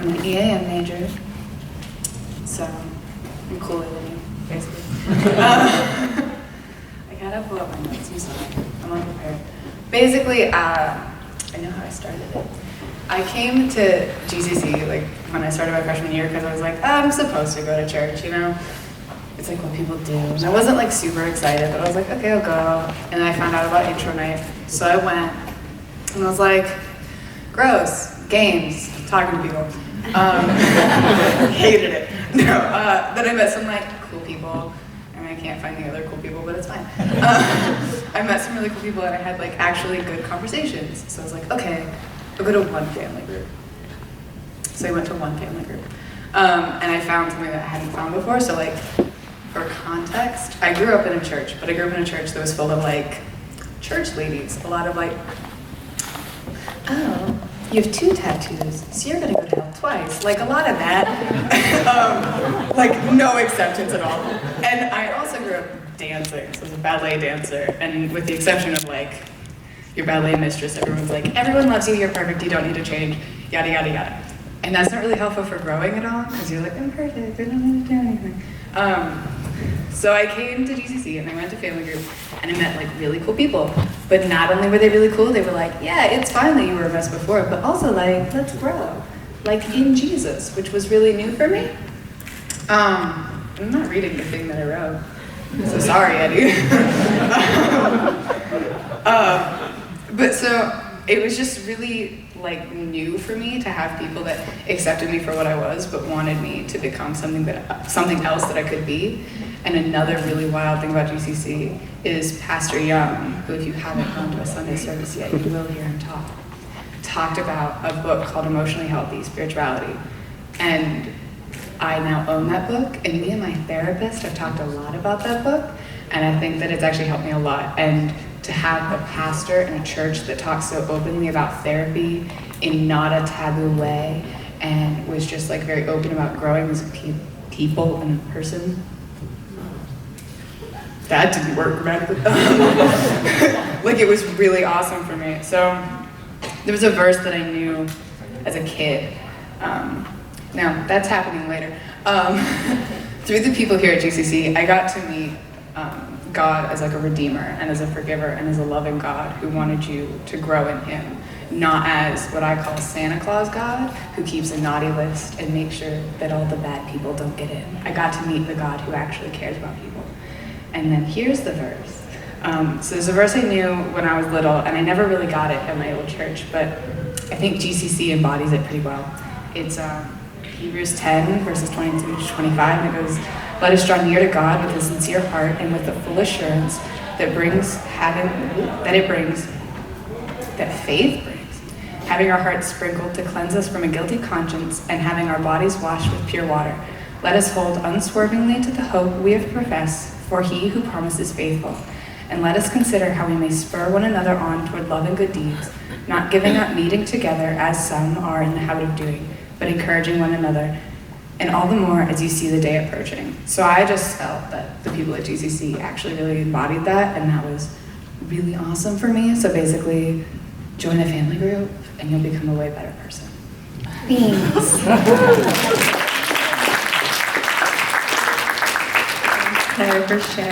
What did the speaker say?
I'm an EAM major, so I'm cooler than you, basically. I gotta pull up my notes, I'm sorry, I'm unprepared. Basically, I know how I started it. I came to GCC like when I started my freshman year because I was like, I'm supposed to go to church, you know? It's like what people do. And I wasn't like super excited, but I was like, okay, I'll go. And then I found out about intro night, so I went, and I was like, gross, games, talking to people. Hated it. No, then I met some like cool people. I mean, I can't find the other cool people, but it's fine. I met some really cool people and I had like actually good conversations. So I was like, okay, I'll go to one family group. So I went to one family group. And I found something that I hadn't found before. So like, for context, I grew up in a church, but I grew up in a church that was full of like church ladies. A lot of like, oh, you have 2 tattoos, so you're gonna go to hell twice. Like a lot of that. Like no acceptance at all. And I also grew up dancing, so I was a ballet dancer. And with the exception of like your ballet mistress, everyone's like, everyone loves you, you're perfect, you don't need to change, yada, yada, yada. And that's not really helpful for growing at all, because you're like, I'm perfect, I don't need to do anything. So I came to GCC and I went to family group and I met like really cool people. But not only were they really cool, they were like, yeah, it's fine that you were a mess before, but also like, let's grow. Like in Jesus, which was really new for me. I'm not reading the thing that I wrote. So sorry, Eddie. But so it was just really like new for me to have people that accepted me for what I was, but wanted me to become something else that I could be. And another really wild thing about GCC is Pastor Young, who if you haven't gone to a Sunday service yet, you will hear him talked about a book called Emotionally Healthy Spirituality. And I now own that book, and me and my therapist have talked a lot about that book, and I think that it's actually helped me a lot. And to have a pastor in a church that talks so openly about therapy in not a taboo way, and was just like very open about growing as people and a person. That didn't work grammatically. Like it was really awesome for me. So there was a verse that I knew as a kid. Now that's happening later. Through the people here at GCC, I got to meet God as like a redeemer and as a forgiver and as a loving God who wanted you to grow in him, not as what I call Santa Claus God, who keeps a naughty list and makes sure that all the bad people don't get in. I got to meet the God who actually cares about people. And then here's the verse. So there's a verse I knew when I was little, and I never really got it at my old church, but I think GCC embodies it pretty well. It's Hebrews 10, verses 22 to 25, and it goes, let us draw near to God with a sincere heart and with the full assurance that faith brings, having our hearts sprinkled to cleanse us from a guilty conscience and having our bodies washed with pure water. Let us hold unswervingly to the hope we have professed, for he who promises faithful. And let us consider how we may spur one another on toward love and good deeds, not giving up meeting together as some are in the habit of doing, but encouraging one another, and all the more as you see the day approaching. So I just felt that the people at GCC actually really embodied that, and that was really awesome for me. So basically, join a family group, and you'll become a way better person. Thanks. Thanks, Claire, for sharing.